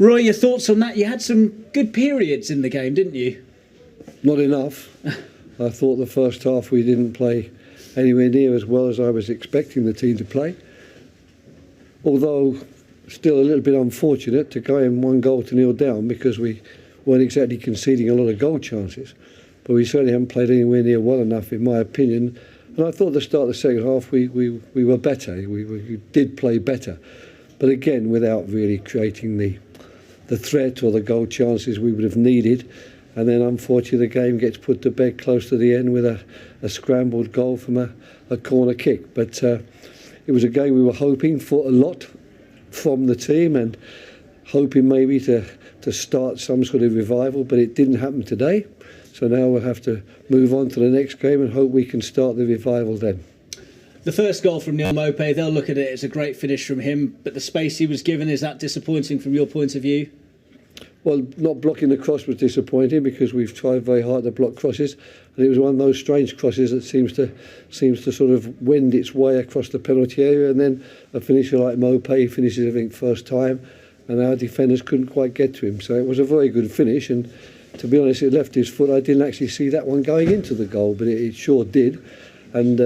Roy, your thoughts on that? You had some good periods in the game, didn't you? Not enough. I thought the first half we didn't play anywhere near as well as I was expecting the team to play. Although still a little bit unfortunate to go in 1-0 down because we weren't exactly conceding a lot of goal chances. But we certainly haven't played anywhere near well enough, in my opinion. And I thought at the start of the second half we were better. We did play better. But again, without really creating the threat or the goal chances we would have needed. And then unfortunately the game gets put to bed close to the end with a scrambled goal from a corner kick. But it was a game we were hoping for a lot from the team and hoping maybe to start some sort of revival, but it didn't happen today. So now we'll have to move on to the next game and hope we can start the revival then. The first goal from Neil Maupay, they'll look at it as a great finish from him, but the space he was given, is that disappointing from your point of view? Well, not blocking the cross was disappointing because we've tried very hard to block crosses, and it was one of those strange crosses that seems to sort of wend its way across the penalty area, and then a finisher like Maupay finishes, I think, first time, and our defenders couldn't quite get to him. So it was a very good finish, and to be honest, it left his foot. I didn't actually see that one going into the goal, but it sure did. And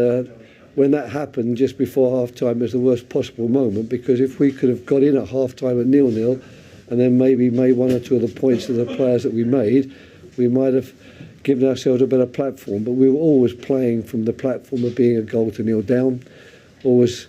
when that happened just before half-time, it was the worst possible moment, because if we could have got in at half-time at 0-0 and then maybe made one or two of the points to the players that we made, we might have given ourselves a better platform. But we were always playing from the platform of being 1-0 down, always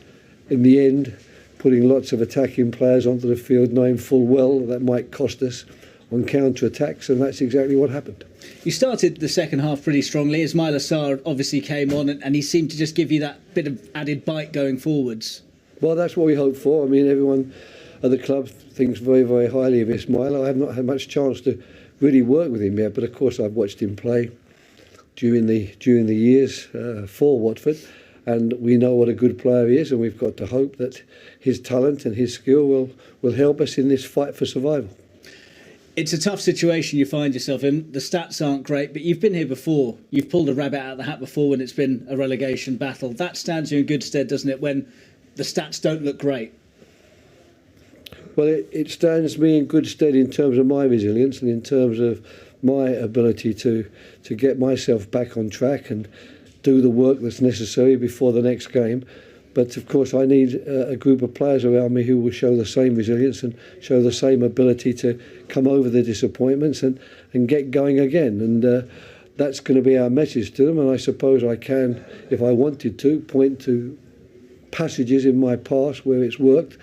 in the end putting lots of attacking players onto the field, knowing full well that might cost us on counter-attacks, and that's exactly what happened. You started the second half pretty strongly. Ismail Assar obviously came on and he seemed to just give you that bit of added bite going forwards. Well, that's what we hoped for. I mean, everyone at the club thinks very, very highly of Ismail. I have not had much chance to really work with him yet, but of course I've watched him play during the years for Watford, and we know what a good player he is, and we've got to hope that his talent and his skill will help us in this fight for survival. It's a tough situation you find yourself in. The stats aren't great, but you've been here before. You've pulled a rabbit out of the hat before when it's been a relegation battle. That stands you in good stead, doesn't it, when the stats don't look great? Well, it stands me in good stead in terms of my resilience and in terms of my ability to get myself back on track and do the work that's necessary before the next game. But of course I need a group of players around me who will show the same resilience and show the same ability to come over the disappointments and get going again. And that's going to be our message to them. And I suppose I can, if I wanted to, point to passages in my past where it's worked.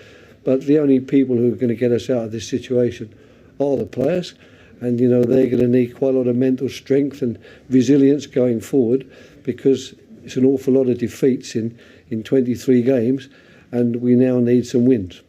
But the only people who are going to get us out of this situation are the players. And, you know, they're going to need quite a lot of mental strength and resilience going forward, because it's an awful lot of defeats in 23 games, and we now need some wins.